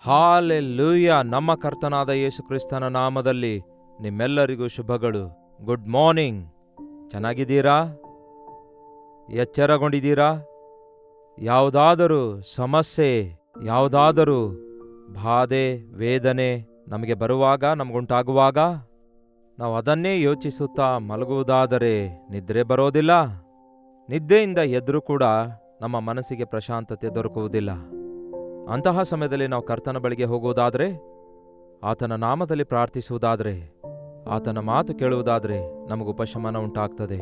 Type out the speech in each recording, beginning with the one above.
Hallelujah. ನಮ್ಮ ಕರ್ತನಾದ ಯೇಸು ಕ್ರಿಸ್ತನ ನಾಮದಲ್ಲಿ ನಿಮ್ಮೆಲ್ಲರಿಗೂ ಶುಭಗಳು. Good morning. ಚೆನ್ನಾಗಿದ್ದೀರಾ? ಎಚ್ಚರಗೊಂಡಿದ್ದೀರಾ? ಯಾವುದಾದರೂ ಸಮಸ್ಯೆ, ಯಾವುದಾದರೂ ಬಾಧೆ, ವೇದನೆ ನಮಗೆ ಬರುವಾಗ, ನಮಗುಂಟಾಗುವಾಗ ನಾವು ಅದನ್ನೇ ಯೋಚಿಸುತ್ತಾ ಮಲಗುವುದಾದರೆ ನಿದ್ರೆ ಬರೋದಿಲ್ಲ. ನಿದ್ದೆಯಿಂದ ಎದ್ರೂ ಕೂಡ ನಮ್ಮ ಮನಸ್ಸಿಗೆ ಪ್ರಶಾಂತತೆ ದೊರಕುವುದಿಲ್ಲ. ಅಂತಹ ಸಮಯದಲ್ಲಿ ನಾವು ಕರ್ತನ ಬಳಿಗೆ ಹೋಗುವುದಾದರೆ, ಆತನ ನಾಮದಲ್ಲಿ ಪ್ರಾರ್ಥಿಸುವುದಾದರೆ, ಆತನ ಮಾತು ಕೇಳುವುದಾದರೆ ನಮಗೆ ಉಪಶಮನ ಉಂಟಾಗ್ತದೆ.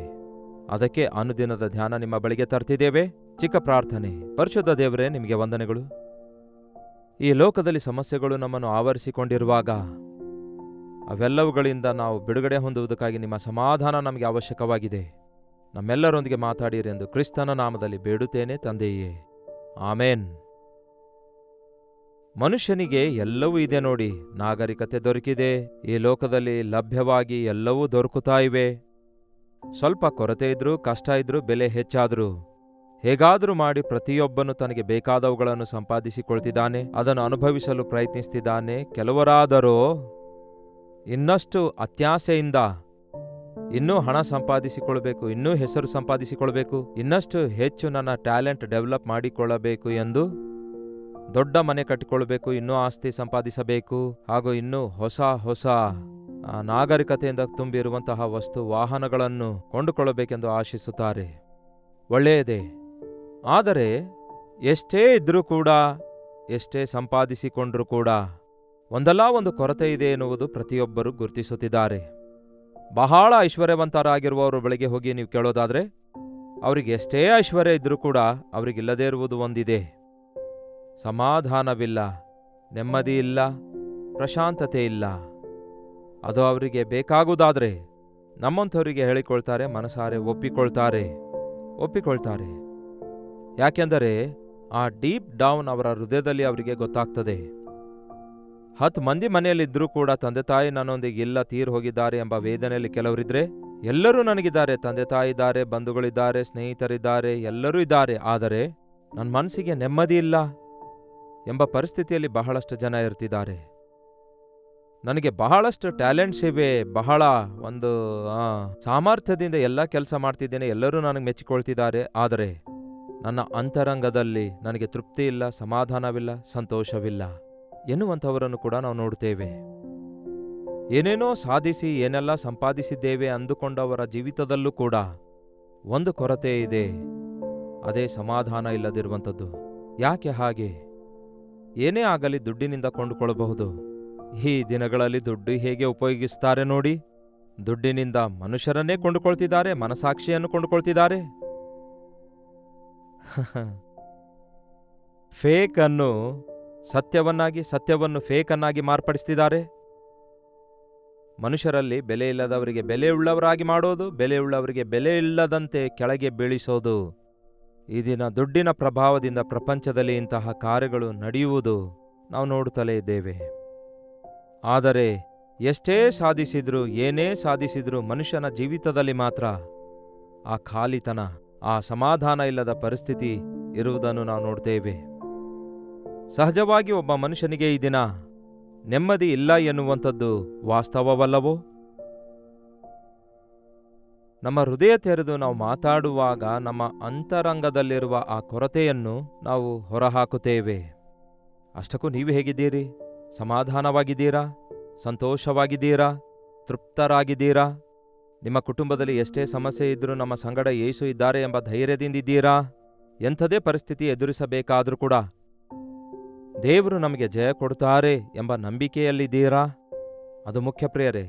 ಅದಕ್ಕೆ ಅನುದಿನದ ಧ್ಯಾನ ನಿಮ್ಮ ಬಳಿಗೆ ತರ್ತಿದ್ದೇವೆ. ಚಿಕ್ಕ ಪ್ರಾರ್ಥನೆ. ಪರಿಶುದ್ಧ ದೇವರೇ, ನಿಮಗೆ ವಂದನೆಗಳು. ಈ ಲೋಕದಲ್ಲಿ ಸಮಸ್ಯೆಗಳು ನಮ್ಮನ್ನು ಆವರಿಸಿಕೊಂಡಿರುವಾಗ ಅವೆಲ್ಲವುಗಳಿಂದ ನಾವು ಬಿಡುಗಡೆ ಹೊಂದುವುದಕ್ಕಾಗಿ ನಿಮ್ಮ ಸಮಾಧಾನ ನಮಗೆ ಅವಶ್ಯಕವಾಗಿದೆ. ನಮ್ಮೆಲ್ಲರೊಂದಿಗೆ ಮಾತಾಡಿರಿ ಎಂದು ಕ್ರಿಸ್ತನ ನಾಮದಲ್ಲಿ ಬೇಡುತ್ತೇನೆ ತಂದೆಯೇ, ಆಮೇನ್. ಮನುಷ್ಯನಿಗೆ ಎಲ್ಲವೂ ಇದೆ ನೋಡಿ. ನಾಗರಿಕತೆ ದೊರಕಿದೆ. ಈ ಲೋಕದಲ್ಲಿ ಲಭ್ಯವಾಗಿ ಎಲ್ಲವೂ ದೊರಕುತ್ತಾ ಇವೆ. ಸ್ವಲ್ಪ ಕೊರತೆ ಇದ್ರೂ, ಕಷ್ಟ ಇದ್ರೂ, ಬೆಲೆ ಹೆಚ್ಚಾದ್ರೂ ಹೇಗಾದರೂ ಮಾಡಿ ಪ್ರತಿಯೊಬ್ಬನು ತನಗೆ ಬೇಕಾದವುಗಳನ್ನು ಸಂಪಾದಿಸಿಕೊಳ್ತಿದ್ದಾನೆ, ಅದನ್ನು ಅನುಭವಿಸಲು ಪ್ರಯತ್ನಿಸ್ತಿದ್ದಾನೆ. ಕೆಲವರಾದರೋ ಇನ್ನಷ್ಟು ಅತ್ಯಾಸೆಯಿಂದ ಇನ್ನೂ ಹಣ ಸಂಪಾದಿಸಿಕೊಳ್ಬೇಕು, ಇನ್ನೂ ಹೆಸರು ಸಂಪಾದಿಸಿಕೊಳ್ಬೇಕು, ಇನ್ನಷ್ಟು ಹೆಚ್ಚು ನನ್ನ ಟ್ಯಾಲೆಂಟ್ ಡೆವಲಪ್ ಮಾಡಿಕೊಳ್ಳಬೇಕು ಎಂದು ದೊಡ್ಡ ಮನೆ ಕಟ್ಟಿಕೊಳ್ಬೇಕು, ಇನ್ನೂ ಆಸ್ತಿ ಸಂಪಾದಿಸಬೇಕು, ಹಾಗೂ ಇನ್ನೂ ಹೊಸ ಹೊಸ ನಾಗರಿಕತೆಯಿಂದ ತುಂಬಿರುವಂತಹ ವಸ್ತು ವಾಹನಗಳನ್ನು ಕೊಂಡುಕೊಳ್ಳಬೇಕೆಂದು ಆಶಿಸುತ್ತಾರೆ. ಒಳ್ಳೆಯದೇ. ಆದರೆ ಎಷ್ಟೇ ಇದ್ರೂ ಕೂಡ, ಎಷ್ಟೇ ಸಂಪಾದಿಸಿಕೊಂಡ್ರೂ ಕೂಡ ಒಂದಲ್ಲ ಒಂದು ಕೊರತೆ ಇದೆ ಎನ್ನುವುದು ಪ್ರತಿಯೊಬ್ಬರೂ ಗುರುತಿಸುತ್ತಿದ್ದಾರೆ. ಬಹಳ ಐಶ್ವರ್ಯವಂತರಾಗಿರುವವರ ಬಳಿಗೆ ಹೋಗಿ ನೀವು ಕೇಳೋದಾದ್ರೆ, ಅವರಿಗೆ ಎಷ್ಟೇ ಐಶ್ವರ್ಯ ಇದ್ರೂ ಕೂಡ ಅವರಿಗಿಲ್ಲದೇ ಇರುವುದು ಒಂದಿದೆ. ಸಮಾಧಾನವಿಲ್ಲ, ನೆಮ್ಮದಿ ಇಲ್ಲ, ಪ್ರಶಾಂತತೆ ಇಲ್ಲ. ಅದು ಅವರಿಗೆ ಬೇಕಾಗುವುದಾದ್ರೆ ನಮ್ಮಂಥವರಿಗೆ ಹೇಳಿಕೊಳ್ತಾರೆ, ಮನಸಾರೆ ಒಪ್ಪಿಕೊಳ್ತಾರೆ. ಯಾಕೆಂದರೆ ಆ ಡೀಪ್ ಡೌನ್ ಅವರ ಹೃದಯದಲ್ಲಿ ಅವರಿಗೆ ಗೊತ್ತಾಗ್ತದೆ. 10 ಮಂದಿ ಮನೆಯಲ್ಲಿದ್ದರೂ ಕೂಡ ತಂದೆ ತಾಯಿ ನನ್ನೊಂದಿಗೆ ಇಲ್ಲ, ತೀರ್ ಹೋಗಿದ್ದಾರೆ ಎಂಬ ವೇದನೆಯಲ್ಲಿ ಕೆಲವರಿದ್ರೆ, ಎಲ್ಲರೂ ನನಗಿದ್ದಾರೆ, ತಂದೆ ತಾಯಿ ಇದ್ದಾರೆ, ಬಂಧುಗಳಿದ್ದಾರೆ, ಸ್ನೇಹಿತರಿದ್ದಾರೆ, ಎಲ್ಲರೂ ಇದ್ದಾರೆ, ಆದರೆ ನನ್ನ ಮನಸ್ಸಿಗೆ ನೆಮ್ಮದಿ ಇಲ್ಲ ಎಂಬ ಪರಿಸ್ಥಿತಿಯಲ್ಲಿ ಬಹಳಷ್ಟು ಜನ ಇರ್ತಿದ್ದಾರೆ. ನನಗೆ ಬಹಳಷ್ಟು ಟ್ಯಾಲೆಂಟ್ಸ್ ಇವೆ, ಬಹಳ ಒಂದು ಸಾಮರ್ಥ್ಯದಿಂದ ಎಲ್ಲ ಕೆಲಸ ಮಾಡ್ತಿದ್ದೇನೆ, ಎಲ್ಲರೂ ನನಗೆ ಮೆಚ್ಚಿಕೊಳ್ತಿದ್ದಾರೆ, ಆದರೆ ನನ್ನ ಅಂತರಂಗದಲ್ಲಿ ನನಗೆ ತೃಪ್ತಿ ಇಲ್ಲ, ಸಮಾಧಾನವಿಲ್ಲ, ಸಂತೋಷವಿಲ್ಲ ಎನ್ನುವಂಥವರನ್ನು ಕೂಡ ನಾವು ನೋಡ್ತೇವೆ. ಏನೇನೋ ಸಾಧಿಸಿ ಏನೆಲ್ಲ ಸಂಪಾದಿಸಿದ್ದೇವೆ ಅಂದುಕೊಂಡವರ ಜೀವಿತದಲ್ಲೂ ಕೂಡ ಒಂದು ಕೊರತೆ ಇದೆ, ಅದೇ ಸಮಾಧಾನ ಇಲ್ಲದಿರುವಂಥದ್ದು. ಯಾಕೆ ಹಾಗೆ? ಏನೇ ಆಗಲಿ ದುಡ್ಡಿನಿಂದ ಕೊಂಡುಕೊಳ್ಳಬಹುದು. ಈ ದಿನಗಳಲ್ಲಿ ದುಡ್ಡು ಹೇಗೆ ಉಪಯೋಗಿಸ್ತಾರೆ ನೋಡಿ. ದುಡ್ಡಿನಿಂದ ಮನುಷ್ಯರನ್ನೇ ಕೊಂಡುಕೊಳ್ತಿದ್ದಾರೆ, ಮನಸಾಕ್ಷಿಯನ್ನು ಕೊಂಡುಕೊಳ್ತಿದ್ದಾರೆ. ಫೇಕ್ ಅನ್ನು ಸತ್ಯವನ್ನಾಗಿ, ಸತ್ಯವನ್ನು ಫೇಕ್ ಅನ್ನಾಗಿ ಮಾರ್ಪಡಿಸ್ತಿದ್ದಾರೆ. ಮನುಷ್ಯರಲ್ಲಿ ಬೆಲೆ ಇಲ್ಲದವರಿಗೆ ಬೆಲೆಯುಳ್ಳವರಾಗಿ ಮಾಡೋದು, ಬೆಲೆಯುಳ್ಳವರಿಗೆ ಬೆಲೆ ಇಲ್ಲದಂತೆ ಕೆಳಗೆ ಬೀಳಿಸೋದು. ಈ ದಿನ ದುಡ್ಡಿನ ಪ್ರಭಾವದಿಂದ ಪ್ರಪಂಚದಲ್ಲಿ ಇಂತಹ ಕಾರ್ಯಗಳು ನಡೆಯುವುದು ನಾವು ನೋಡುತ್ತಲೇ ಇದ್ದೇವೆ. ಆದರೆ ಎಷ್ಟೇ ಸಾಧಿಸಿದ್ರೂ, ಏನೇ ಸಾಧಿಸಿದ್ರೂ ಮನುಷ್ಯನ ಜೀವಿತದಲ್ಲಿ ಮಾತ್ರ ಆ ಖಾಲಿತನ, ಆ ಸಮಾಧಾನ ಇಲ್ಲದ ಪರಿಸ್ಥಿತಿ ಇರುವುದನ್ನು ನಾವು ನೋಡ್ತೇವೆ. ಸಹಜವಾಗಿ ಒಬ್ಬ ಮನುಷ್ಯನಿಗೆ ಈ ದಿನ ನೆಮ್ಮದಿ ಇಲ್ಲ ಎನ್ನುವಂಥದ್ದು ವಾಸ್ತವವಲ್ಲವೋ? ನಮ್ಮ ಹೃದಯ ತೆರೆದು ನಾವು ಮಾತಾಡುವಾಗ ನಮ್ಮ ಅಂತರಂಗದಲ್ಲಿರುವ ಆ ಕೊರತೆಯನ್ನು ನಾವು ಹೊರಹಾಕುತ್ತೇವೆ. ಅಷ್ಟಕ್ಕೂ ನೀವು ಹೇಗಿದ್ದೀರಿ? ಸಮಾಧಾನವಾಗಿದ್ದೀರಾ? ಸಂತೋಷವಾಗಿದ್ದೀರಾ? ತೃಪ್ತರಾಗಿದ್ದೀರಾ? ನಿಮ್ಮ ಕುಟುಂಬದಲ್ಲಿ ಎಷ್ಟೇ ಸಮಸ್ಯೆ ಇದ್ದರೂ ನಮ್ಮ ಸಂಗಡ ಯೇಸು ಇದ್ದಾರೆ ಎಂಬ ಧೈರ್ಯದಿಂದಿದ್ದೀರಾ? ಎಂಥದೇ ಪರಿಸ್ಥಿತಿ ಎದುರಿಸಬೇಕಾದರೂ ಕೂಡ ದೇವರು ನಮಗೆ ಜಯ ಕೊಡ್ತಾರೆ ಎಂಬ ನಂಬಿಕೆಯಲ್ಲಿದ್ದೀರಾ? ಅದು ಮುಖ್ಯ ಪ್ರಿಯರೇ.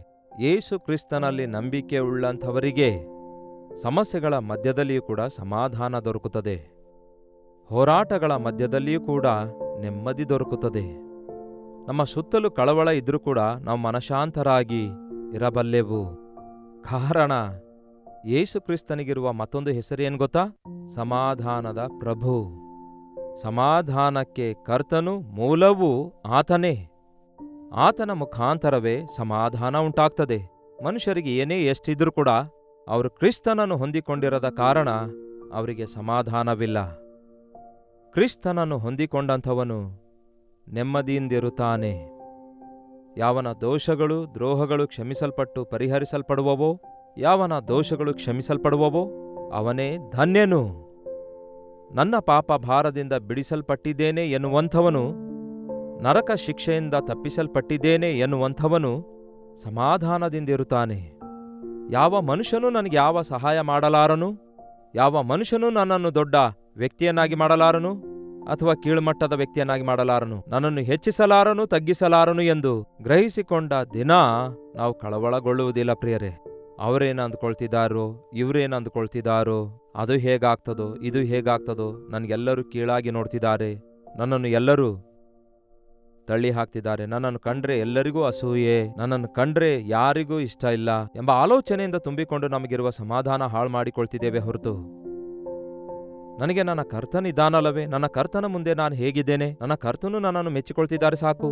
ಯೇಸು ಕ್ರಿಸ್ತನಲ್ಲಿ ನಂಬಿಕೆ ಉಳ್ಳಂಥವರಿಗೆ ಸಮಸ್ಯೆಗಳ ಮಧ್ಯದಲ್ಲಿಯೂ ಕೂಡ ಸಮಾಧಾನ ದೊರಕುತ್ತದೆ. ಹೋರಾಟಗಳ ಮಧ್ಯದಲ್ಲಿಯೂ ಕೂಡ ನೆಮ್ಮದಿ ದೊರಕುತ್ತದೆ. ನಮ್ಮ ಸುತ್ತಲೂ ಕಳವಳ ಇದ್ರೂ ಕೂಡ ನಾವು ಮನಶಾಂತರಾಗಿ ಇರಬಲ್ಲೆವು. ಕಾರಣ, ಯೇಸು ಕ್ರಿಸ್ತನಿಗಿರುವ ಮತ್ತೊಂದು ಹೆಸರೇನು ಗೊತ್ತಾ? ಸಮಾಧಾನದ ಪ್ರಭು. ಸಮಾಧಾನಕ್ಕೆ ಕರ್ತನು, ಮೂಲವೂ ಆತನೇ. ಆತನ ಮುಖಾಂತರವೇ ಸಮಾಧಾನ ಉಂಟಾಗ್ತದೆ. ಮನುಷ್ಯರಿಗೆ ಏನೇ ಎಷ್ಟಿದ್ರೂ ಕೂಡ ಅವರು ಕ್ರಿಸ್ತನನ್ನು ಹೊಂದಿಕೊಂಡಿರದ ಕಾರಣ ಅವರಿಗೆ ಸಮಾಧಾನವಿಲ್ಲ. ಕ್ರಿಸ್ತನನ್ನು ಹೊಂದಿಕೊಂಡಂಥವನು ನೆಮ್ಮದಿಯಿಂದಿರುತ್ತಾನೆ. ಯಾವನ ದೋಷಗಳು ದ್ರೋಹಗಳು ಕ್ಷಮಿಸಲ್ಪಟ್ಟು ಪರಿಹರಿಸಲ್ಪಡುವವೋ, ಯಾವನ ದೋಷಗಳು ಕ್ಷಮಿಸಲ್ಪಡುವವೋ ಅವನೇ ಧನ್ಯನು. ನನ್ನ ಪಾಪ ಭಾರದಿಂದ ಬಿಡಿಸಲ್ಪಟ್ಟಿದ್ದೇನೆ ಎನ್ನುವಂಥವನು, ನರಕ ಶಿಕ್ಷೆಯಿಂದ ತಪ್ಪಿಸಲ್ಪಟ್ಟಿದ್ದೇನೆ ಎನ್ನುವಂಥವನು ಸಮಾಧಾನದಿಂದಿರುತ್ತಾನೆ. ಯಾವ ಮನುಷ್ಯನೂ ನನಗೆ ಯಾವ ಸಹಾಯ ಮಾಡಲಾರನು, ಯಾವ ಮನುಷ್ಯನೂ ನನ್ನನ್ನು ದೊಡ್ಡ ವ್ಯಕ್ತಿಯನ್ನಾಗಿ ಮಾಡಲಾರನು ಅಥವಾ ಕೀಳುಮಟ್ಟದ ವ್ಯಕ್ತಿಯನ್ನಾಗಿ ಮಾಡಲಾರನು, ನನ್ನನ್ನು ಹೆಚ್ಚಿಸಲಾರನು ತಗ್ಗಿಸಲಾರನು ಎಂದು ಗ್ರಹಿಸಿಕೊಂಡ ದಿನ ನಾವು ಕಳವಳಗೊಳ್ಳುವುದಿಲ್ಲ ಪ್ರಿಯರೇ. ಅವರೇನು ಅಂದ್ಕೊಳ್ತಿದ್ದಾರೋ, ಇವರೇನು ಅಂದ್ಕೊಳ್ತಿದ್ದಾರೋ, ಅದು ಹೇಗಾಗ್ತದೋ ಇದು ಹೇಗಾಗ್ತದೋ, ನನಗೆಲ್ಲರೂ ಕೀಳಾಗಿ ನೋಡ್ತಿದ್ದಾರೆ, ನನ್ನನ್ನು ಎಲ್ಲರೂ ತಳ್ಳಿ ಹಾಕ್ತಿದ್ದಾರೆ, ನನ್ನನ್ನು ಕಂಡ್ರೆ ಎಲ್ಲರಿಗೂ ಅಸೂಯೆ, ನನ್ನನ್ನು ಕಂಡ್ರೆ ಯಾರಿಗೂ ಇಷ್ಟ ಇಲ್ಲ ಎಂಬ ಆಲೋಚನೆಯಿಂದ ತುಂಬಿಕೊಂಡು ನಮಗಿರುವ ಸಮಾಧಾನ ಹಾಳು ಮಾಡಿಕೊಳ್ತಿದ್ದೇವೆ ಹೊರತು, ನನಗೆ ನನ್ನ ಕರ್ತನಿದ್ದಾನಲ್ಲವೇ, ನನ್ನ ಕರ್ತನ ಮುಂದೆ ನಾನು ಹೇಗಿದ್ದೇನೆ, ನನ್ನ ಕರ್ತನು ನನ್ನನ್ನು ಮೆಚ್ಚಿಕೊಳ್ತಿದ್ದಾರೆ ಸಾಕು,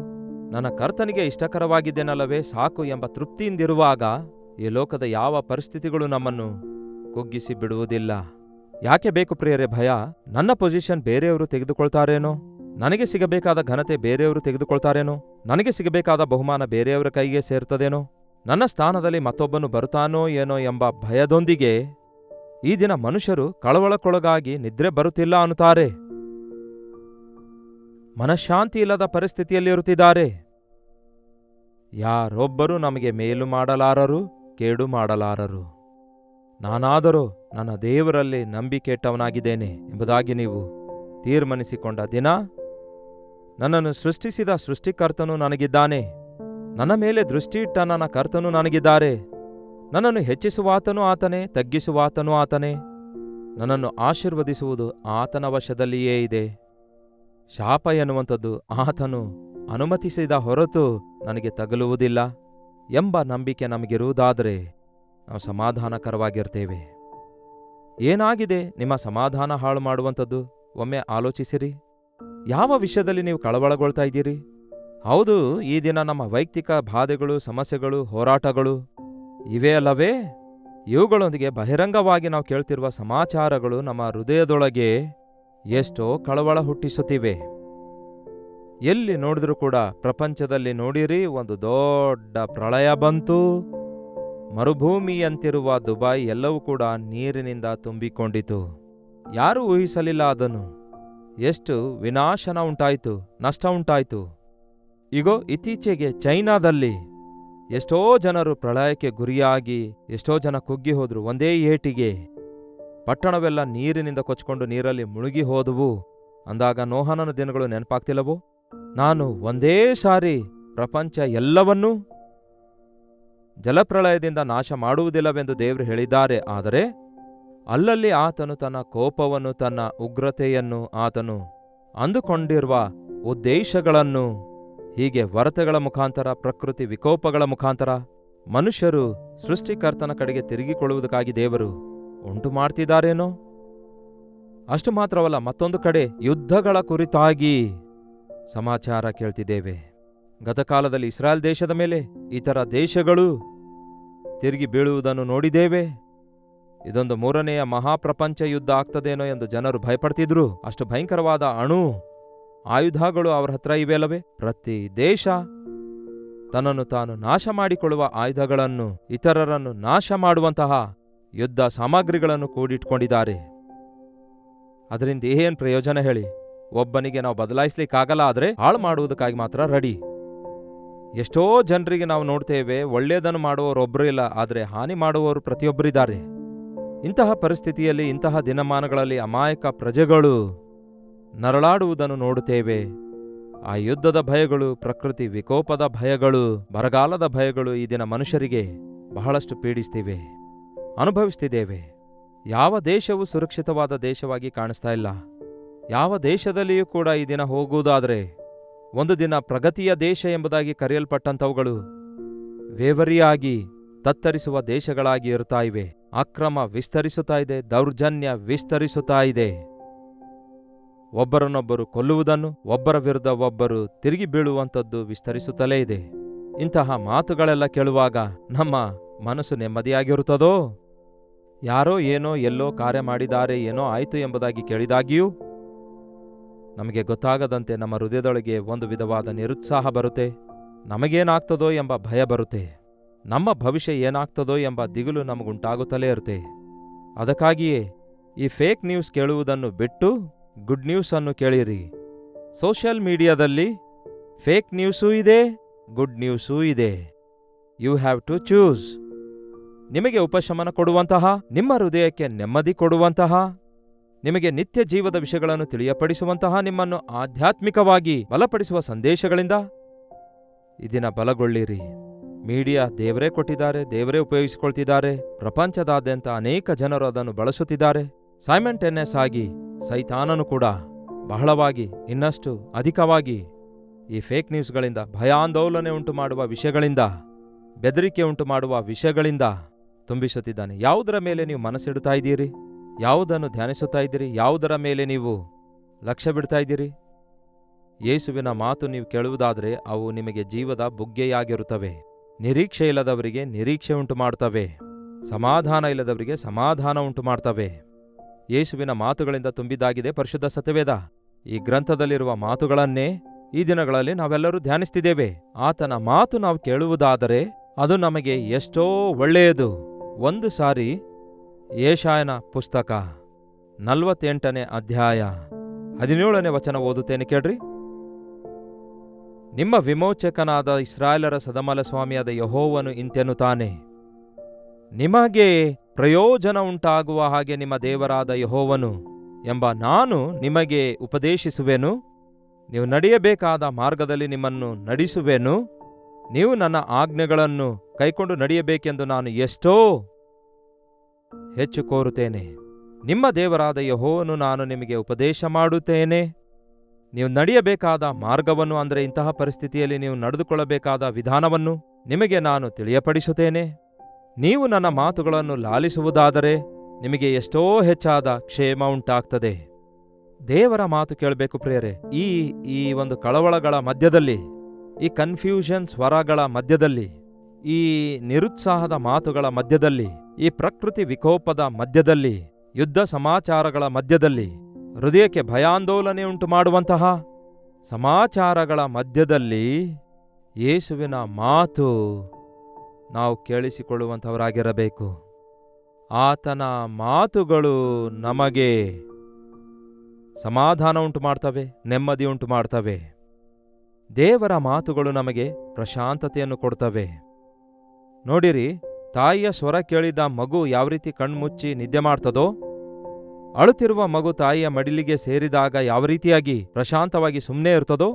ನನ್ನ ಕರ್ತನಿಗೆ ಇಷ್ಟಕರವಾಗಿದ್ದೇನಲ್ಲವೇ ಸಾಕು ಎಂಬ ತೃಪ್ತಿಯಿಂದಿರುವಾಗ ಈ ಲೋಕದ ಯಾವ ಪರಿಸ್ಥಿತಿಗಳು ನಮ್ಮನ್ನು ಕುಗ್ಗಿಸಿ ಬಿಡುವುದಿಲ್ಲ. ಯಾಕೆ ಬೇಕು ಪ್ರಿಯರೇ ಭಯ? ನನ್ನ ಪೊಸಿಷನ್ ಬೇರೆಯವರು ತೆಗೆದುಕೊಳ್ತಾರೇನೋ, ನನಗೆ ಸಿಗಬೇಕಾದ ಘನತೆ ಬೇರೆಯವರು ತೆಗೆದುಕೊಳ್ತಾರೇನೋ, ನನಗೆ ಸಿಗಬೇಕಾದ ಬಹುಮಾನ ಬೇರೆಯವರ ಕೈಗೆ ಸೇರ್ತದೇನೋ, ನನ್ನ ಸ್ಥಾನದಲ್ಲಿ ಮತ್ತೊಬ್ಬನು ಬರುತ್ತಾನೋ ಏನೋ ಎಂಬ ಭಯದೊಂದಿಗೆ ಈ ದಿನ ಮನುಷ್ಯರು ಕಳವಳಕ್ಕೊಳಗಾಗಿ ನಿದ್ರೆ ಬರುತ್ತಿಲ್ಲ ಅನ್ನುತ್ತಾರೆ. ಮನಃಶಾಂತಿ ಇಲ್ಲದ ಪರಿಸ್ಥಿತಿಯಲ್ಲಿರುತ್ತಿದ್ದಾರೆ. ಯಾರೊಬ್ಬರೂ ನಮಗೆ ಮೇಲು ಮಾಡಲಾರರು, ಕೇಡು ಮಾಡಲಾರರು. ನಾನಾದರೋ ನನ್ನ ದೇವರಲ್ಲಿ ನಂಬಿಕೆಟ್ಟವನಾಗಿದ್ದೇನೆ ಎಂಬುದಾಗಿ ನೀವು ತೀರ್ಮಾನಿಸಿಕೊಂಡ ದಿನ, ನನ್ನನ್ನು ಸೃಷ್ಟಿಸಿದ ಸೃಷ್ಟಿಕರ್ತನು ನನಗಿದ್ದಾನೆ, ನನ್ನ ಮೇಲೆ ದೃಷ್ಟಿಯಿಟ್ಟ ನನ್ನ ಕರ್ತನು ನನಗಿದ್ದಾರೆ, ನನ್ನನ್ನು ಹೆಚ್ಚಿಸುವಾತನೂ ಆತನೇ, ತಗ್ಗಿಸುವಾತನೂ ಆತನೇ, ನನ್ನನ್ನು ಆಶೀರ್ವದಿಸುವುದು ಆತನ ವಶದಲ್ಲಿಯೇ ಇದೆ. ಶಾಪ ಎನ್ನುವಂಥದ್ದು ಆತನು ಅನುಮತಿಸಿದ ಹೊರತು ನನಗೆ ತಗಲುವುದಿಲ್ಲ ಎಂಬ ನಂಬಿಕೆ ನಮಗಿರುವುದಾದರೆ ನಾವು ಸಮಾಧಾನಕರವಾಗಿರ್ತೇವೆ. ಏನಾಗಿದೆ ನಿಮ್ಮ ಸಮಾಧಾನ ಹಾಳು ಮಾಡುವಂಥದ್ದು? ಒಮ್ಮೆ ಆಲೋಚಿಸಿರಿ. ಯಾವ ವಿಷಯದಲ್ಲಿ ನೀವು ಕಳವಳಗೊಳ್ತಾ ಇದ್ದೀರಿ? ಹೌದು, ಈ ದಿನ ನಮ್ಮ ವೈಯಕ್ತಿಕ ಬಾಧೆಗಳು, ಸಮಸ್ಯೆಗಳು, ಹೋರಾಟಗಳು ಇವೇ ಅಲ್ಲವೇ? ಇವುಗಳೊಂದಿಗೆ ಬಹಿರಂಗವಾಗಿ ನಾವು ಕೇಳ್ತಿರುವ ಸಮಾಚಾರಗಳು ನಮ್ಮ ಹೃದಯದೊಳಗೆ ಎಷ್ಟೋ ಕಳವಳ ಹುಟ್ಟಿಸುತ್ತಿವೆ. ಎಲ್ಲಿ ನೋಡಿದ್ರೂ ಕೂಡ ಪ್ರಪಂಚದಲ್ಲಿ ನೋಡಿರಿ, ಒಂದು ದೊಡ್ಡ ಪ್ರಳಯ ಬಂತು, ಮರುಭೂಮಿಯಂತಿರುವ ದುಬೈ ಎಲ್ಲವೂ ಕೂಡ ನೀರಿನಿಂದ ತುಂಬಿಕೊಂಡಿತು. ಯಾರೂ ಊಹಿಸಲಿಲ್ಲ ಅದನ್ನು. ಎಷ್ಟು ವಿನಾಶನ ಉಂಟಾಯಿತು, ನಷ್ಟ ಉಂಟಾಯಿತು. ಈಗೋ ಇತ್ತೀಚೆಗೆ ಚೈನಾದಲ್ಲಿ ಎಷ್ಟೋ ಜನರು ಪ್ರಳಯಕ್ಕೆ ಗುರಿಯಾಗಿ ಎಷ್ಟೋ ಜನ ಕುಗ್ಗಿ ಹೋದ್ರು ಒಂದೇ ಏಟಿಗೆ. ಪಟ್ಟಣವೆಲ್ಲ ನೀರಿನಿಂದ ಕೊಚ್ಕೊಂಡು ನೀರಲ್ಲಿ ಮುಳುಗಿ ಹೋದವು ಅಂದಾಗ ನೋಹನನ ದಿನಗಳು ನೆನಪಾಗ್ತಿಲ್ಲವೋ? ನಾನು ಒಂದೇ ಸಾರಿ ಪ್ರಪಂಚ ಎಲ್ಲವನ್ನೂ ಜಲಪ್ರಳಯದಿಂದ ನಾಶ ಮಾಡುವುದಿಲ್ಲವೆಂದು ದೇವರು ಹೇಳಿದ್ದಾರೆ. ಆದರೆ ಅಲ್ಲಲ್ಲಿ ಆತನು ತನ್ನ ಕೋಪವನ್ನು, ತನ್ನ ಉಗ್ರತೆಯನ್ನು, ಆತನು ಅಂದುಕೊಂಡಿರುವ ಉದ್ದೇಶಗಳನ್ನು ಹೀಗೆ ವರತೆಗಳ ಮುಖಾಂತರ, ಪ್ರಕೃತಿ ವಿಕೋಪಗಳ ಮುಖಾಂತರ ಮನುಷ್ಯರು ಸೃಷ್ಟಿಕರ್ತನ ಕಡೆಗೆ ತಿರುಗಿಕೊಳ್ಳುವುದಕ್ಕಾಗಿ ದೇವರು ಉಂಟು ಮಾಡ್ತಿದ್ದಾರೇನೋ? ಅಷ್ಟು ಮಾತ್ರವಲ್ಲ, ಮತ್ತೊಂದು ಕಡೆ ಯುದ್ಧಗಳ ಕುರಿತಾಗಿ ಸಮಾಚಾರ ಕೇಳ್ತಿದ್ದೇವೆ. ಗತಕಾಲದಲ್ಲಿ ಇಸ್ರಾಯೇಲ್ ದೇಶದ ಮೇಲೆ ಇತರ ದೇಶಗಳು ತಿರುಗಿ ಬೀಳುವುದನ್ನು ನೋಡಿದ್ದೇವೆ. ಇದೊಂದು ಮೂರನೆಯ ಮಹಾಪ್ರಪಂಚ ಯುದ್ಧ ಆಗ್ತದೇನೋ ಎಂದು ಜನರು ಭಯಪಡ್ತಿದ್ರು. ಅಷ್ಟು ಭಯಂಕರವಾದ ಅಣು ಆಯುಧಗಳು ಅವರ ಹತ್ರ ಇವೆಯಲ್ಲವೇ? ಪ್ರತಿ ದೇಶ ತನ್ನನ್ನು ತಾನು ನಾಶ ಮಾಡಿಕೊಳ್ಳುವ ಆಯುಧಗಳನ್ನು, ಇತರರನ್ನು ನಾಶ ಮಾಡುವಂತಹ ಯುದ್ಧ ಸಾಮಗ್ರಿಗಳನ್ನು ಕೂಡಿಟ್ಕೊಂಡಿದ್ದಾರೆ. ಅದರಿಂದ ಏನ್ ಪ್ರಯೋಜನ ಹೇಳಿ? ಒಬ್ಬನಿಗೆ ನಾವು ಬದಲಾಯಿಸ್ಲಿಕ್ಕಾಗಲ್ಲ, ಆದರೆ ಹಾಳು ಮಾಡುವುದಕ್ಕಾಗಿ ಮಾತ್ರ ರೆಡಿ. ಎಷ್ಟೋ ಜನರಿಗೆ ನಾವು ನೋಡ್ತೇವೆ, ಒಳ್ಳೆಯದನ್ನು ಮಾಡುವವರೊಬ್ಬರು ಇಲ್ಲ, ಆದರೆ ಹಾನಿ ಮಾಡುವವರು ಪ್ರತಿಯೊಬ್ಬರಿದ್ದಾರೆ. ಇಂತಹ ಪರಿಸ್ಥಿತಿಯಲ್ಲಿ, ಇಂತಹ ದಿನಮಾನಗಳಲ್ಲಿ ಅಮಾಯಕ ಪ್ರಜೆಗಳು ನರಳಾಡುವುದನ್ನು ನೋಡುತ್ತೇವೆ. ಆ ಯುದ್ಧದ ಭಯಗಳು, ಪ್ರಕೃತಿ ವಿಕೋಪದ ಭಯಗಳು, ಬರಗಾಲದ ಭಯಗಳು ಈ ದಿನ ಮನುಷ್ಯರಿಗೆ ಬಹಳಷ್ಟು ಪೀಡಿಸ್ತಿವೆ, ಅನುಭವಿಸ್ತಿದ್ದೇವೆ. ಯಾವ ದೇಶವೂ ಸುರಕ್ಷಿತವಾದ ದೇಶವಾಗಿ ಕಾಣಿಸ್ತಾ ಇಲ್ಲ. ಯಾವ ದೇಶದಲ್ಲಿಯೂ ಕೂಡ ಈ ದಿನ ಹೋಗುವುದಾದರೆ ಒಂದು ದಿನ ಪ್ರಗತಿಯ ದೇಶ ಎಂಬುದಾಗಿ ಕರೆಯಲ್ಪಟ್ಟಂಥವುಗಳು ವೇವರಿಯಾಗಿ ತತ್ತರಿಸುವ ದೇಶಗಳಾಗಿ ಇರ್ತಾ ಇವೆ. ಅಕ್ರಮ ವಿಸ್ತರಿಸುತ್ತಾ ಇದೆ, ದೌರ್ಜನ್ಯ ವಿಸ್ತರಿಸುತ್ತಾ ಇದೆ. ಒಬ್ಬರನ್ನೊಬ್ಬರು ಕೊಲ್ಲುವುದನ್ನು, ಒಬ್ಬರ ವಿರುದ್ಧ ಒಬ್ಬರು ತಿರುಗಿ ಬೀಳುವಂಥದ್ದು ವಿಸ್ತರಿಸುತ್ತಲೇ ಇದೆ. ಇಂತಹ ಮಾತುಗಳೆಲ್ಲ ಕೇಳುವಾಗ ನಮ್ಮ ಮನಸ್ಸು ನೆಮ್ಮದಿಯಾಗಿರುತ್ತದೋ? ಯಾರೋ ಏನೋ ಎಲ್ಲೋ ಕಾರ್ಯ ಮಾಡಿದ್ದಾರೆ, ಏನೋ ಆಯಿತು ಎಂಬುದಾಗಿ ಕೇಳಿದಾಗಿಯೂ ನಮಗೆ ಗೊತ್ತಾಗದಂತೆ ನಮ್ಮ ಹೃದಯದೊಳಗೆ ಒಂದು ವಿಧವಾದ ನಿರುತ್ಸಾಹ ಬರುತ್ತೆ. ನಮಗೇನಾಗ್ತದೋ ಎಂಬ ಭಯ ಬರುತ್ತೆ. ನಮ್ಮ ಭವಿಷ್ಯ ಏನಾಗ್ತದೋ ಎಂಬ ದಿಗುಲು ನಮಗುಂಟಾಗುತ್ತಲೇ ಇರುತ್ತೆ. ಅದಕ್ಕಾಗಿಯೇ ಈ ಫೇಕ್ ನ್ಯೂಸ್ ಕೇಳುವುದನ್ನು ಬಿಟ್ಟು ಗುಡ್ ನ್ಯೂಸನ್ನು ಕೇಳಿರಿ. ಸೋಷಿಯಲ್ ಮೀಡಿಯಾದಲ್ಲಿ ಫೇಕ್ ನ್ಯೂಸೂ ಇದೆ, ಗುಡ್ ನ್ಯೂಸೂ ಇದೆ. You have to choose. ನಿಮಗೆ ಉಪಶಮನ ಕೊಡುವಂತಹ, ನಿಮ್ಮ ಹೃದಯಕ್ಕೆ ನೆಮ್ಮದಿ ಕೊಡುವಂತಹ, ನಿಮಗೆ ನಿತ್ಯ ಜೀವದ ವಿಷಯಗಳನ್ನು ತಿಳಿಯಪಡಿಸುವಂತಹ, ನಿಮ್ಮನ್ನು ಆಧ್ಯಾತ್ಮಿಕವಾಗಿ ಬಲಪಡಿಸುವ ಸಂದೇಶಗಳಿಂದ ಈ ದಿನ ಬಲಗೊಳ್ಳಿರಿ. ಮೀಡಿಯಾ ದೇವರೇ ಕೊಟ್ಟಿದ್ದಾರೆ, ದೇವರೇ ಉಪಯೋಗಿಸಿಕೊಳ್ತಿದ್ದಾರೆ. ಪ್ರಪಂಚದಾದ್ಯಂತ ಅನೇಕ ಜನರು ಅದನ್ನು ಬಳಸುತ್ತಿದ್ದಾರೆ. ಸೈಮಲ್ಟೇನಿಯಸ್ ಆಗಿ ಸೈತಾನನು ಕೂಡ ಬಹಳವಾಗಿ, ಇನ್ನಷ್ಟು ಅಧಿಕವಾಗಿ ಈ ಫೇಕ್ ನ್ಯೂಸ್ಗಳಿಂದ, ಭಯಾಂದೋಲನೆ ಉಂಟು ಮಾಡುವ ವಿಷಯಗಳಿಂದ, ಬೆದರಿಕೆ ಉಂಟು ಮಾಡುವ ವಿಷಯಗಳಿಂದ ತುಂಬಿಸುತ್ತಿದ್ದಾನೆ. ಯಾವುದರ ಮೇಲೆ ನೀವು ಮನಸ್ಸಿಡುತ್ತಾ ಇದ್ದೀರಿ? ಯಾವುದನ್ನು ಧ್ಯಾನಿಸುತ್ತಾ ಇದ್ದೀರಿ? ಯಾವುದರ ಮೇಲೆ ನೀವು ಲಕ್ಷ್ಯ ಬಿಡ್ತಾ ಇದ್ದೀರಿ? ಯೇಸುವಿನ ಮಾತು ನೀವು ಕೇಳುವುದಾದರೆ ಅವು ನಿಮಗೆ ಜೀವದ ಬುಗ್ಗೆಯಾಗಿರುತ್ತವೆ. ನಿರೀಕ್ಷೆ ಇಲ್ಲದವರಿಗೆ ನಿರೀಕ್ಷೆ ಉಂಟು ಮಾಡ್ತವೆ. ಸಮಾಧಾನ ಇಲ್ಲದವರಿಗೆ ಸಮಾಧಾನ ಉಂಟು ಮಾಡ್ತವೆ. ಯೇಸುವಿನ ಮಾತುಗಳಿಂದ ತುಂಬಿದ್ದಾಗಿದೆ ಪರಿಶುದ್ಧ ಸತ್ಯವೇದ. ಈ ಗ್ರಂಥದಲ್ಲಿರುವ ಮಾತುಗಳನ್ನೇ ಈ ದಿನಗಳಲ್ಲಿ ನಾವೆಲ್ಲರೂ ಧ್ಯಾನಿಸ್ತಿದ್ದೇವೆ. ಆತನ ಮಾತು ನಾವು ಕೇಳುವುದಾದರೆ ಅದು ನಮಗೆ ಎಷ್ಟೋ ಒಳ್ಳೆಯದು. ಒಂದು ಸಾರಿ ಯೆಶಾಯನ ಪುಸ್ತಕ 48ನೇ ಅಧ್ಯಾಯ 17ನೇ ವಚನ ಓದುತ್ತೇನೆ ಕೇಳ್ರಿ. ನಿಮ್ಮ ವಿಮೋಚಕನಾದ ಇಸ್ರಾಯೇಲರ ಸದಮಲ ಸ್ವಾಮಿಯಾದ ಯೆಹೋವನು ಇಂತೆನ್ನುತ್ತಾನೆ, ನಿಮಗೆ ಪ್ರಯೋಜನ ಉಂಟಾಗುವ ಹಾಗೆ ನಿಮ್ಮ ದೇವರಾದ ಯೆಹೋವನು ಎಂಬ ನಾನು ನಿಮಗೆ ಉಪದೇಶಿಸುವೆನು. ನೀವು ನಡೆಯಬೇಕಾದ ಮಾರ್ಗದಲ್ಲಿ ನಿಮ್ಮನ್ನು ನಡೆಸುವೆನು. ನೀವು ನನ್ನ ಆಜ್ಞೆಗಳನ್ನು ಕೈಕೊಂಡು ನಡೆಯಬೇಕೆಂದು ನಾನು ಎಷ್ಟೋ ಹೆಚ್ಚು ಕೋರುತ್ತೇನೆ. ನಿಮ್ಮ ದೇವರಾದ ಯೆಹೋವನು ನಾನು ನಿಮಗೆ ಉಪದೇಶ ಮಾಡುತ್ತೇನೆ. ನೀವು ನಡೆಯಬೇಕಾದ ಮಾರ್ಗವನ್ನು, ಅಂದರೆ ಇಂತಹ ಪರಿಸ್ಥಿತಿಯಲ್ಲಿ ನೀವು ನಡೆದುಕೊಳ್ಳಬೇಕಾದ ವಿಧಾನವನ್ನು ನಿಮಗೆ ನಾನು ತಿಳಿಯಪಡಿಸುತ್ತೇನೆ. ನೀವು ನನ್ನ ಮಾತುಗಳನ್ನು ಲಾಲಿಸುವುದಾದರೆ ನಿಮಗೆ ಎಷ್ಟೋ ಹೆಚ್ಚಾದ ಕ್ಷೇಮ ಉಂಟಾಗ್ತದೆ. ದೇವರ ಮಾತು ಕೇಳಬೇಕು ಪ್ರಿಯರೇ. ಈ ಒಂದು ಕಳವಳಗಳ ಮಧ್ಯದಲ್ಲಿ, ಈ ಕನ್ಫ್ಯೂಷನ್ ಸ್ವರಗಳ ಮಧ್ಯದಲ್ಲಿ, ಈ ನಿರುತ್ಸಾಹದ ಮಾತುಗಳ ಮಧ್ಯದಲ್ಲಿ, ಈ ಪ್ರಕೃತಿ ವಿಕೋಪದ ಮಧ್ಯದಲ್ಲಿ, ಯುದ್ಧ ಸಮಾಚಾರಗಳ ಮಧ್ಯದಲ್ಲಿ, ಹೃದಯಕ್ಕೆ ಭಯಾಂದೋಲನೆ ಉಂಟು ಮಾಡುವಂತಹ ಸಮಾಚಾರಗಳ ಮಧ್ಯದಲ್ಲಿ ಯೇಸುವಿನ ಮಾತು ನಾವು ಕೇಳಿಸಿಕೊಳ್ಳುವಂಥವರಾಗಿರಬೇಕು. ಆತನ ಮಾತುಗಳು ನಮಗೆ ಸಮಾಧಾನ ಉಂಟು ಮಾಡ್ತವೆ, ನೆಮ್ಮದಿ ಉಂಟು ಮಾಡ್ತವೆ. ದೇವರ ಮಾತುಗಳು ನಮಗೆ ಪ್ರಶಾಂತತೆಯನ್ನು ಕೊಡ್ತವೆ. ನೋಡಿರಿ, ತಾಯಿಯ ಸ್ವರ ಕೇಳಿದ ಮಗು ಯಾವ ರೀತಿ ಕಣ್ಮುಚ್ಚಿ ನಿದ್ದೆ ಮಾಡ್ತದೋ, ಅಳುತ್ತಿರುವ ಮಗು ತಾಯಿಯ ಮಡಿಲಿಗೆ ಸೇರಿದಾಗ ಯಾವ ರೀತಿಯಾಗಿ ಪ್ರಶಾಂತವಾಗಿ ಸುಮ್ಮನೆ ಇರ್ತದೋ,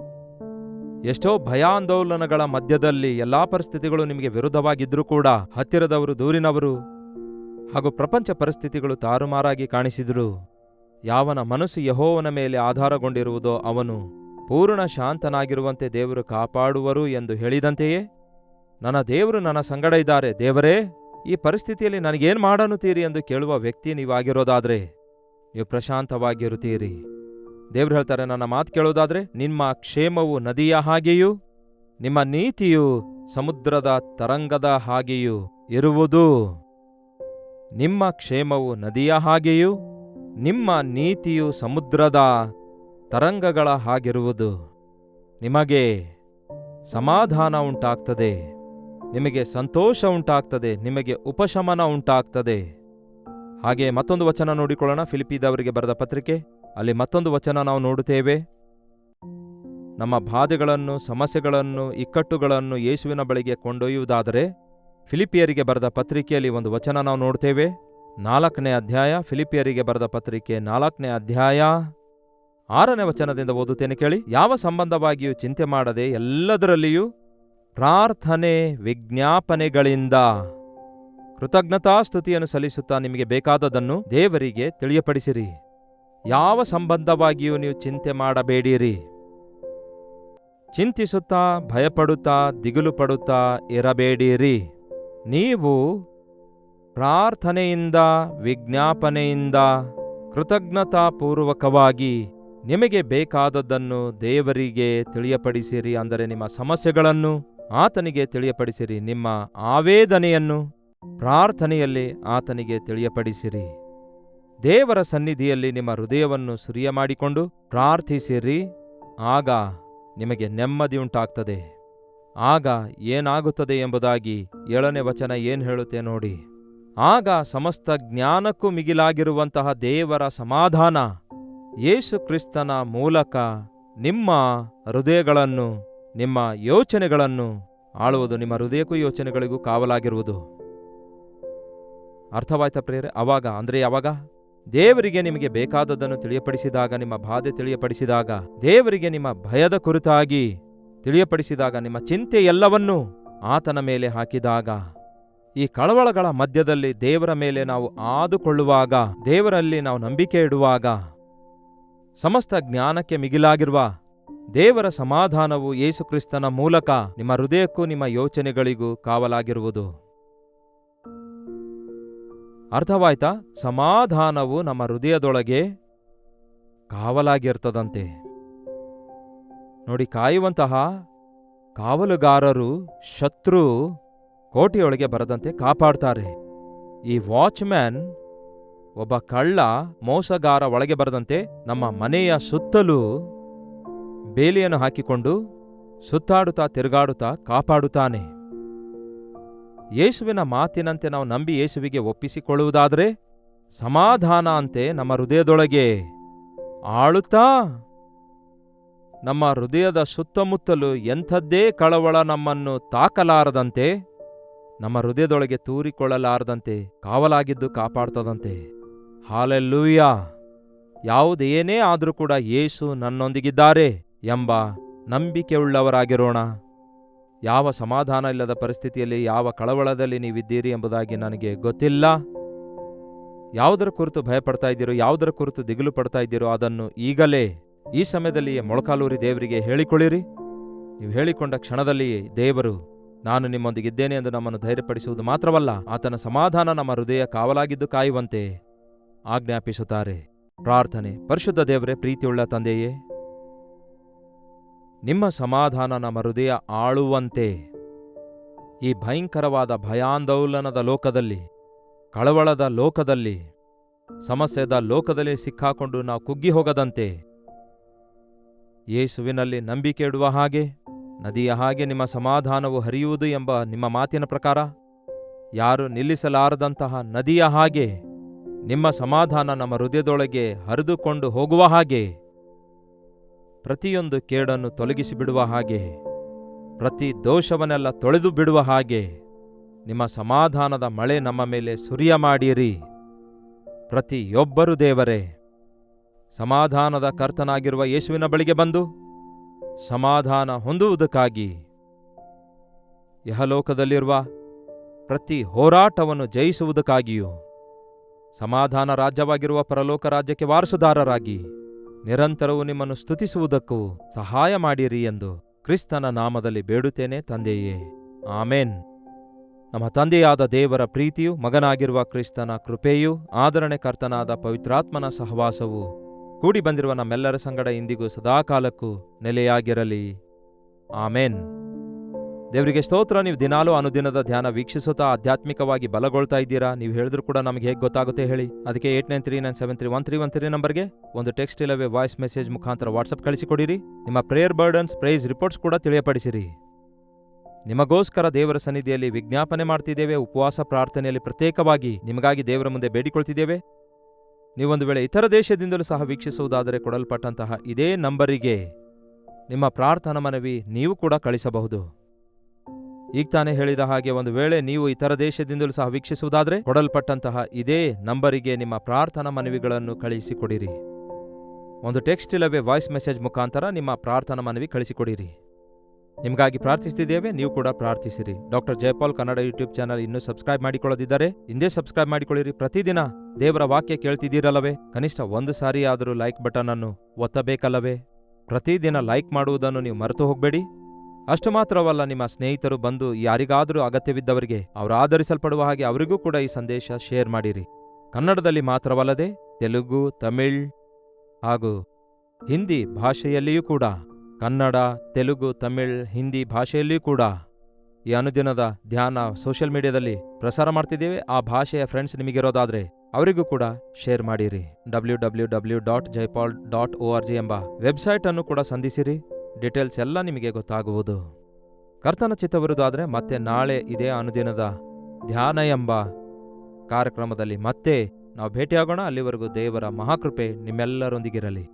ಎಷ್ಟೋ ಭಯಾಂದೋಲನಗಳ ಮಧ್ಯದಲ್ಲಿ ಎಲ್ಲಾ ಪರಿಸ್ಥಿತಿಗಳು ನಿಮಗೆ ವಿರುದ್ಧವಾಗಿದ್ರೂ ಕೂಡ, ಹತ್ತಿರದವರು, ದೂರಿನವರು ಹಾಗೂ ಪ್ರಪಂಚ ಪರಿಸ್ಥಿತಿಗಳು ತಾರುಮಾರಾಗಿ ಕಾಣಿಸಿದ್ರು, ಯಾವನ ಮನಸ್ಸು ಯೆಹೋವನ ಮೇಲೆ ಆಧಾರಗೊಂಡಿರುವುದೋ ಅವನು ಪೂರ್ಣ ಶಾಂತನಾಗಿರುವಂತೆ ದೇವರು ಕಾಪಾಡುವರು ಎಂದು ಹೇಳಿದಂತೆಯೇ, ನನ್ನ ದೇವರು ನನ್ನ ಸಂಗಡ ಇದ್ದಾರೆ, ದೇವರೇ ಈ ಪರಿಸ್ಥಿತಿಯಲ್ಲಿ ನನಗೇನು ಮಾಡನ್ನುತ್ತೀರಿ ಎಂದು ಕೇಳುವ ವ್ಯಕ್ತಿ ನೀವಾಗಿರೋದಾದ್ರೆ ನೀವು ಪ್ರಶಾಂತವಾಗಿರುತ್ತೀರಿ. ದೇವರು ಹೇಳ್ತಾರೆ, ನನ್ನ ಮಾತು ಕೇಳೋದಾದ್ರೆ ನಿಮ್ಮ ಕ್ಷೇಮವು ನದಿಯ ಹಾಗೆಯೂ ನಿಮ್ಮ ನೀತಿಯು ಸಮುದ್ರದ ತರಂಗದ ಹಾಗೆಯೂ ಇರುವುದು. ನಿಮ್ಮ ಕ್ಷೇಮವು ನದಿಯ ಹಾಗೆಯೂ ನಿಮ್ಮ ನೀತಿಯು ಸಮುದ್ರದ ತರಂಗಗಳ ಹಾಗಿರುವುದು. ನಿಮಗೆ ಸಮಾಧಾನ ಉಂಟಾಗ್ತದೆ, ನಿಮಗೆ ಸಂತೋಷ ಉಂಟಾಗ್ತದೆ, ನಿಮಗೆ ಉಪಶಮನ ಉಂಟಾಗ್ತದೆ. ಹಾಗೆ ಮತ್ತೊಂದು ವಚನ ನೋಡಿಕೊಳ್ಳೋಣ. ಫಿಲಿಪ್ಪಿದವರಿಗೆ ಬರೆದ ಪತ್ರಿಕೆ, ಅಲ್ಲಿ ಮತ್ತೊಂದು ವಚನ ನಾವು ನೋಡುತ್ತೇವೆ. ನಮ್ಮ ಬಾಧೆಗಳನ್ನು, ಸಮಸ್ಯೆಗಳನ್ನು, ಇಕ್ಕಟ್ಟುಗಳನ್ನು ಯೇಸುವಿನ ಬಳಿಗೆ ಕೊಂಡೊಯ್ಯುವುದಾದರೆ ಫಿಲಿಪಿಯರಿಗೆ ಬರೆದ ಪತ್ರಿಕೆಯಲ್ಲಿ ಒಂದು ವಚನ ನಾವು ನೋಡ್ತೇವೆ. 4ನೇ ಅಧ್ಯಾಯ, ಫಿಲಿಪಿಯರಿಗೆ ಬರೆದ ಪತ್ರಿಕೆ 4ನೇ ಅಧ್ಯಾಯ 6ನೇ ವಚನದಿಂದ ಓದುತ್ತೇನೆ ಕೇಳಿ. ಯಾವ ಸಂಬಂಧವಾಗಿಯೂ ಚಿಂತೆ ಮಾಡದೆ ಎಲ್ಲದರಲ್ಲಿಯೂ ಪ್ರಾರ್ಥನೆ ವಿಜ್ಞಾಪನೆಗಳಿಂದ ಕೃತಜ್ಞತಾಸ್ತುತಿಯನ್ನು ಸಲ್ಲಿಸುತ್ತಾ ನಿಮಗೆ ಬೇಕಾದದನ್ನು ದೇವರಿಗೆ ತಿಳಿಯಪಡಿಸಿರಿ. ಯಾವ ಸಂಬಂಧವಾಗಿಯೂ ನೀವು ಚಿಂತೆ ಮಾಡಬೇಡಿರಿ. ಚಿಂತಿಸುತ್ತಾ, ಭಯಪಡುತ್ತಾ, ದಿಗುಲು ಪಡುತ್ತಾ ಇರಬೇಡಿರಿ. ನೀವು ಪ್ರಾರ್ಥನೆಯಿಂದ, ವಿಜ್ಞಾಪನೆಯಿಂದ, ಕೃತಜ್ಞತಾಪೂರ್ವಕವಾಗಿ ನಿಮಗೆ ಬೇಕಾದದ್ದನ್ನು ದೇವರಿಗೆ ತಿಳಿಯಪಡಿಸಿರಿ. ಅಂದರೆ ನಿಮ್ಮ ಸಮಸ್ಯೆಗಳನ್ನು ಆತನಿಗೆ ತಿಳಿಯಪಡಿಸಿರಿ. ನಿಮ್ಮ ಆವೇದನೆಯನ್ನು ಪ್ರಾರ್ಥನೆಯಲ್ಲಿ ಆತನಿಗೆ ತಿಳಿಯಪಡಿಸಿರಿ. ದೇವರ ಸನ್ನಿಧಿಯಲ್ಲಿ ನಿಮ್ಮ ಹೃದಯವನ್ನು ಸುರಿಯ ಮಾಡಿಕೊಂಡು ಪ್ರಾರ್ಥಿಸಿರಿ. ಆಗ ನಿಮಗೆ ನೆಮ್ಮದಿ ಉಂಟಾಗ್ತದೆ. ಆಗ ಏನಾಗುತ್ತದೆ ಎಂಬುದಾಗಿ 7ನೇ ವಚನ ಏನು ಹೇಳುತ್ತೆ ನೋಡಿ. ಆಗ ಸಮಸ್ತ ಜ್ಞಾನಕ್ಕೂ ಮಿಗಿಲಾಗಿರುವಂತಹ ದೇವರ ಸಮಾಧಾನ ಯೇಸು ಕ್ರಿಸ್ತನ ಮೂಲಕ ನಿಮ್ಮ ಹೃದಯಗಳನ್ನು, ನಿಮ್ಮ ಯೋಚನೆಗಳನ್ನು ಆಳುವುದು. ನಿಮ್ಮ ಹೃದಯಕ್ಕೂ ಯೋಚನೆಗಳಿಗೂ ಕಾವಲಾಗಿರುವುದು. ಅರ್ಥವಾಯ್ತಾ ಪ್ರಿಯರೇ? ಅವಾಗ ಅಂದರೆ ಯಾವಾಗ? ದೇವರಿಗೆ ನಿಮಗೆ ಬೇಕಾದದ್ದನ್ನು ತಿಳಿಯಪಡಿಸಿದಾಗ, ನಿಮ್ಮ ಬಾಧೆ ತಿಳಿಯಪಡಿಸಿದಾಗ, ದೇವರಿಗೆ ನಿಮ್ಮ ಭಯದ ಕುರಿತಾಗಿ ತಿಳಿಯಪಡಿಸಿದಾಗ, ನಿಮ್ಮ ಚಿಂತೆ ಎಲ್ಲವನ್ನೂ ಆತನ ಮೇಲೆ ಹಾಕಿದಾಗ, ಈ ಕಳವಳಗಳ ಮಧ್ಯದಲ್ಲಿ ದೇವರ ಮೇಲೆ ನಾವು ಆದುಕೊಳ್ಳುವಾಗ, ದೇವರಲ್ಲಿ ನಾವು ನಂಬಿಕೆ ಇಡುವಾಗ, ಸಮಸ್ತ ಜ್ಞಾನಕ್ಕೆ ಮಿಗಿಲಾಗಿರುವ ದೇವರ ಸಮಾಧಾನವು ಯೇಸು ಕ್ರಿಸ್ತನ ಮೂಲಕ ನಿಮ್ಮ ಹೃದಯಕ್ಕೂ ನಿಮ್ಮ ಯೋಚನೆಗಳಿಗೂ ಕಾವಲಾಗಿರುವುದು. ಅರ್ಥವಾಯ್ತಾ? ಸಮಾಧಾನವು ನಮ್ಮ ಹೃದಯದೊಳಗೆ ಕಾವಲಾಗಿರ್ತದಂತೆ. ನೋಡಿ, ಕಾಯುವಂತಹ ಕಾವಲುಗಾರರು ಶತ್ರು ಕೋಟೆಯೊಳಗೆ ಬರದಂತೆ ಕಾಪಾಡ್ತಾರೆ. ಈ ವಾಚ್ಮ್ಯಾನ್, ಒಬ್ಬ ಕಳ್ಳ, ಮೋಸಗಾರ ಒಳಗೆ ಬರದಂತೆ ನಮ್ಮ ಮನೆಯ ಸುತ್ತಲೂ ಬೇಲಿಯನ್ನು ಹಾಕಿಕೊಂಡು ಸುತ್ತಾಡುತ್ತಾ ತಿರುಗಾಡುತ್ತಾ ಕಾಪಾಡುತ್ತಾನೆ. ಯೇಸುವಿನ ಮಾತಿನಂತೆ ನಾವು ನಂಬಿ ಯೇಸುವಿಗೆ ಒಪ್ಪಿಸಿಕೊಳ್ಳುವುದಾದರೆ ಸಮಾಧಾನ ಅಂತೆ ನಮ್ಮ ಹೃದಯದೊಳಗೆ ಆಳುತ್ತಾ, ನಮ್ಮ ಹೃದಯದ ಸುತ್ತಮುತ್ತಲು ಎಂಥದ್ದೇ ಕಳವಳ ನಮ್ಮನ್ನು ತಾಕಲಾರದಂತೆ, ನಮ್ಮ ಹೃದಯದೊಳಗೆ ತೂರಿಕೊಳ್ಳಲಾರದಂತೆ ಕಾವಲಾಗಿದ್ದು ಕಾಪಾಡ್ತದಂತೆ. ಹಾಲೆಲ್ಲೂಯಾ! ಯಾವುದೇನೇ ಆದರೂ ಕೂಡ ಯೇಸು ನನ್ನೊಂದಿಗಿದ್ದಾರೆ ಎಂಬ ನಂಬಿಕೆಯುಳ್ಳವರಾಗಿರೋಣ. ಯಾವ ಸಮಾಧಾನ ಇಲ್ಲದ ಪರಿಸ್ಥಿತಿಯಲ್ಲಿ, ಯಾವ ಕಳವಳದಲ್ಲಿ ನೀವಿದ್ದೀರಿ ಎಂಬುದಾಗಿ ನನಗೆ ಗೊತ್ತಿಲ್ಲ. ಯಾವುದರ ಕುರಿತು ಭಯಪಡ್ತಾ ಇದ್ದೀರೋ, ಯಾವುದರ ಕುರಿತು ದಿಗಿಲು ಪಡ್ತಾ ಇದ್ದೀರೋ, ಅದನ್ನು ಈಗಲೇ ಈ ಸಮಯದಲ್ಲಿಯೇ ಮೊಳಕಾಲೂರಿ ದೇವರಿಗೆ ಹೇಳಿಕೊಳ್ಳಿರಿ. ನೀವು ಹೇಳಿಕೊಂಡ ಕ್ಷಣದಲ್ಲಿ ದೇವರು ನಾನು ನಿಮ್ಮೊಂದಿಗಿದ್ದೇನೆ ಎಂದು ನಮ್ಮನ್ನು ಧೈರ್ಯಪಡಿಸುವುದು ಮಾತ್ರವಲ್ಲ, ಆತನ ಸಮಾಧಾನ ನಮ್ಮ ಹೃದಯ ಕಾವಲಾಗಿದ್ದು ಕಾಯುವಂತೆ ಆಜ್ಞಾಪಿಸುತ್ತಾರೆ. ಪ್ರಾರ್ಥನೆ. ಪರಿಶುದ್ಧ ದೇವರೇ, ಪ್ರೀತಿಯುಳ್ಳ ತಂದೆಯೇ, ನಿಮ್ಮ ಸಮಾಧಾನ ನಮ್ಮ ಹೃದಯ ಆಳುವಂತೆ ಈ ಭಯಂಕರವಾದ ಭಯಾಂದೋಲನದ ಲೋಕದಲ್ಲಿ, ಕಳವಳದ ಲೋಕದಲ್ಲಿ, ಸಮಸ್ಯೆದ ಲೋಕದಲ್ಲಿ ಸಿಕ್ಕಾಕೊಂಡು ನಾವು ಕುಗ್ಗಿ ಹೋಗದಂತೆ ಯೇಸುವಿನಲ್ಲಿ ನಂಬಿಕೆ ಇಡುವ ಹಾಗೆ, ನದಿಯ ಹಾಗೆ ನಿಮ್ಮ ಸಮಾಧಾನವು ಹರಿಯುವುದು ಎಂಬ ನಿಮ್ಮ ಮಾತಿನ ಪ್ರಕಾರ, ಯಾರು ನಿಲ್ಲಿಸಲಾರದಂತಹ ನದಿಯ ಹಾಗೆ ನಿಮ್ಮ ಸಮಾಧಾನ ನಮ್ಮ ಹೃದಯದೊಳಗೆ ಹರಿದುಕೊಂಡು ಹೋಗುವ ಹಾಗೆ, ಪ್ರತಿಯೊಂದು ಕೇಡನ್ನು ತೊಲಗಿಸಿ ಬಿಡುವ ಹಾಗೆ, ಪ್ರತಿ ದೋಷವನ್ನೆಲ್ಲ ತೊಳೆದು ಬಿಡುವ ಹಾಗೆ ನಿಮ್ಮ ಸಮಾಧಾನದ ಮಳೆ ನಮ್ಮ ಮೇಲೆ ಸುರಿಯ ಮಾಡಿರಿ. ಪ್ರತಿಯೊಬ್ಬರು ದೇವರೇ, ಸಮಾಧಾನದ ಕರ್ತನಾಗಿರುವ ಯೇಸುವಿನ ಬಳಿಗೆ ಬಂದು ಸಮಾಧಾನ ಹೊಂದುವುದಕ್ಕಾಗಿ ಯಹಲೋಕದಲ್ಲಿರುವ ಪ್ರತಿ ಹೋರಾಟವನ್ನು ಜಯಿಸುವುದಕ್ಕಾಗಿಯೂ ಸಮಾಧಾನ ರಾಜ್ಯವಾಗಿರುವ ಪರಲೋಕ ರಾಜ್ಯಕ್ಕೆ ವಾರಸುದಾರರಾಗಿ ನಿರಂತರವೂ ನಿಮ್ಮನ್ನು ಸ್ತುತಿಸುವುದಕ್ಕೂ ಸಹಾಯ ಮಾಡಿರಿ ಎಂದು ಕ್ರಿಸ್ತನ ನಾಮದಲ್ಲಿ ಬೇಡುತ್ತೇನೆ ತಂದೆಯೇ, ಆಮೇನ್. ನಮ್ಮ ತಂದೆಯಾದ ದೇವರ ಪ್ರೀತಿಯು, ಮಗನಾಗಿರುವ ಕ್ರಿಸ್ತನ ಕೃಪೆಯೂ, ಆದರಣೆ ಕರ್ತನಾದ ಪವಿತ್ರಾತ್ಮನ ಸಹವಾಸವು ಕೂಡಿ ಬಂದಿರುವ ನಮ್ಮೆಲ್ಲರ ಸಂಗಡ ಇಂದಿಗೂ ಸದಾಕಾಲಕ್ಕೂ ನೆಲೆಯಾಗಿರಲಿ. ಆಮೇನ್. ದೇವರಿಗೆ ಸ್ತೋತ್ರ. ನೀವು ದಿನಾಲೂ ಅನುದಿನದ ಧ್ಯಾನ ವೀಕ್ಷಿಸುತ್ತಾ ಆಧ್ಯಾತ್ಮಿಕವಾಗಿ ಬಲಗೊಳ್ತಾ ಇದ್ದೀರಾ. ನೀವು ಹೇಳಿದ್ರು ಕೂಡ ನಮಗೆ ಹೇಗೆ ಗೊತ್ತಾಗುತ್ತೆ ಹೇಳಿ? ಅದಕ್ಕೆ 8939731313 ನಂಬರ್ಗೆ ಒಂದು ಟೆಕ್ಸ್ಟ್ ಇಲ್ಲವೇ ವಾಯ್ಸ್ ಮೆಸೇಜ್ ಮುಖಾಂತರ ವಾಟ್ಸಪ್ ಕಳಿಸಿಕೊಡಿರಿ. ನಿಮ್ಮ ಪ್ರೇಯರ್ ಬರ್ಡನ್ಸ್, ಪ್ರೈಸ್ ರಿಪೋರ್ಟ್ಸ್ ಕೂಡ ತಿಳಿಯಪಡಿಸಿರಿ. ನಿಮಗೋಸ್ಕರ ದೇವರ ಸನ್ನಿಧಿಯಲ್ಲಿ ವಿಜ್ಞಾಪನೆ ಮಾಡ್ತಿದ್ದೇವೆ. ಉಪವಾಸ ಪ್ರಾರ್ಥನೆಯಲ್ಲಿ ಪ್ರತ್ಯೇಕವಾಗಿ ನಿಮಗಾಗಿ ದೇವರ ಮುಂದೆ ಬೇಡಿಕೊಳ್ತಿದ್ದೇವೆ. ನೀವೊಂದು ವೇಳೆ ಇತರ ದೇಶದಿಂದಲೂ ಸಹ ವೀಕ್ಷಿಸುವುದಾದರೆ ಕೊಡಲ್ಪಟ್ಟಂತಹ ಇದೇ ನಂಬರಿಗೆ ನಿಮ್ಮ ಪ್ರಾರ್ಥನಾ ಮನವಿ ನೀವು ಕೂಡ ಕಳಿಸಬಹುದು. ಈಗ ತಾನೇ ಹೇಳಿದ ಹಾಗೆ ಒಂದು ವೇಳೆ ನೀವು ಇತರ ದೇಶದಿಂದಲೂ ಸಹ ವೀಕ್ಷಿಸುವುದಾದರೆ ಕೊಡಲ್ಪಟ್ಟಂತಹ ಇದೇ ನಂಬರಿಗೆ ನಿಮ್ಮ ಪ್ರಾರ್ಥನಾ ಮನವಿಗಳನ್ನು ಕಳಿಸಿಕೊಡಿರಿ. ಒಂದು ಟೆಕ್ಸ್ಟ್ ಇಲ್ಲವೇ ವಾಯ್ಸ್ ಮೆಸೇಜ್ ಮುಖಾಂತರ ನಿಮ್ಮ ಪ್ರಾರ್ಥನಾ ಮನವಿ ಕಳಿಸಿಕೊಡಿರಿ. ನಿಮಗಾಗಿ ಪ್ರಾರ್ಥಿಸ್ತಿದ್ದೇವೆ, ನೀವು ಕೂಡ ಪ್ರಾರ್ಥಿಸಿರಿ. Doctor Jayapal Kannada YouTube channel ಇನ್ನೂ ಸಬ್ಸ್ಕ್ರೈಬ್ ಮಾಡಿಕೊಳ್ಳದಿದ್ದರೆ ಹಿಂದೆ ಸಬ್ಸ್ಕ್ರೈಬ್ ಮಾಡಿಕೊಳ್ಳಿರಿ. ಪ್ರತಿದಿನ ದೇವರ ವಾಕ್ಯ ಕೇಳ್ತಿದ್ದೀರಲ್ಲವೇ? ಕನಿಷ್ಠ ಒಂದು ಸಾರಿ ಆದರೂ ಲೈಕ್ ಬಟನ್ ಅನ್ನು ಒತ್ತಬೇಕಲ್ಲವೇ? ಪ್ರತಿದಿನ ಲೈಕ್ ಮಾಡುವುದನ್ನು ನೀವು ಮರೆತು ಹೋಗಬೇಡಿ. ಅಷ್ಟು ಮಾತ್ರವಲ್ಲ, ನಿಮ್ಮ ಸ್ನೇಹಿತರು ಬಂದು ಯಾರಿಗಾದರೂ ಅಗತ್ಯವಿದ್ದವರಿಗೆ, ಅವರು ಆಧರಿಸಲ್ಪಡುವ ಹಾಗೆ ಅವರಿಗೂ ಕೂಡ ಈ ಸಂದೇಶ ಶೇರ್ ಮಾಡಿರಿ. ಕನ್ನಡದಲ್ಲಿ ಮಾತ್ರವಲ್ಲದೆ ತೆಲುಗು, ತಮಿಳ್ ಹಾಗೂ ಹಿಂದಿ ಭಾಷೆಯಲ್ಲಿಯೂ ಕೂಡ, ಕನ್ನಡ, ತೆಲುಗು, ತಮಿಳ್, ಹಿಂದಿ ಭಾಷೆಯಲ್ಲಿಯೂ ಕೂಡ ಈ ಅನುದಿನದ ಧ್ಯಾನ ಸೋಷಿಯಲ್ ಮೀಡಿಯಾದಲ್ಲಿ ಪ್ರಸಾರ ಮಾಡ್ತಿದ್ದೇವೆ. ಆ ಭಾಷೆಯ ಫ್ರೆಂಡ್ಸ್ ನಿಮಗಿರೋದಾದರೆ ಅವರಿಗೂ ಕೂಡ ಶೇರ್ ಮಾಡಿರಿ. www.jaipal.org ಎಂಬ ವೆಬ್ಸೈಟ್ ಅನ್ನು ಕೂಡ ಸಂಧಿಸಿರಿ. ಡೀಟೇಲ್ಸ್ ಎಲ್ಲ ನಿಮಗೆ ಗೊತ್ತಾಗುವುದು. ಕರ್ತನ ಚಿತ್ತವಿರುವುದಾದರೆ ಮತ್ತೆ ನಾಳೆ ಇದೇ ಅನುದಿನದ ಧ್ಯಾನ ಎಂಬ ಕಾರ್ಯಕ್ರಮದಲ್ಲಿ ಮತ್ತೆ ನಾವು ಭೇಟಿಯಾಗೋಣ. ಅಲ್ಲಿವರೆಗೂ ದೇವರ ಮಹಾಕೃಪೆ ನಿಮ್ಮೆಲ್ಲರೊಂದಿಗಿರಲಿ.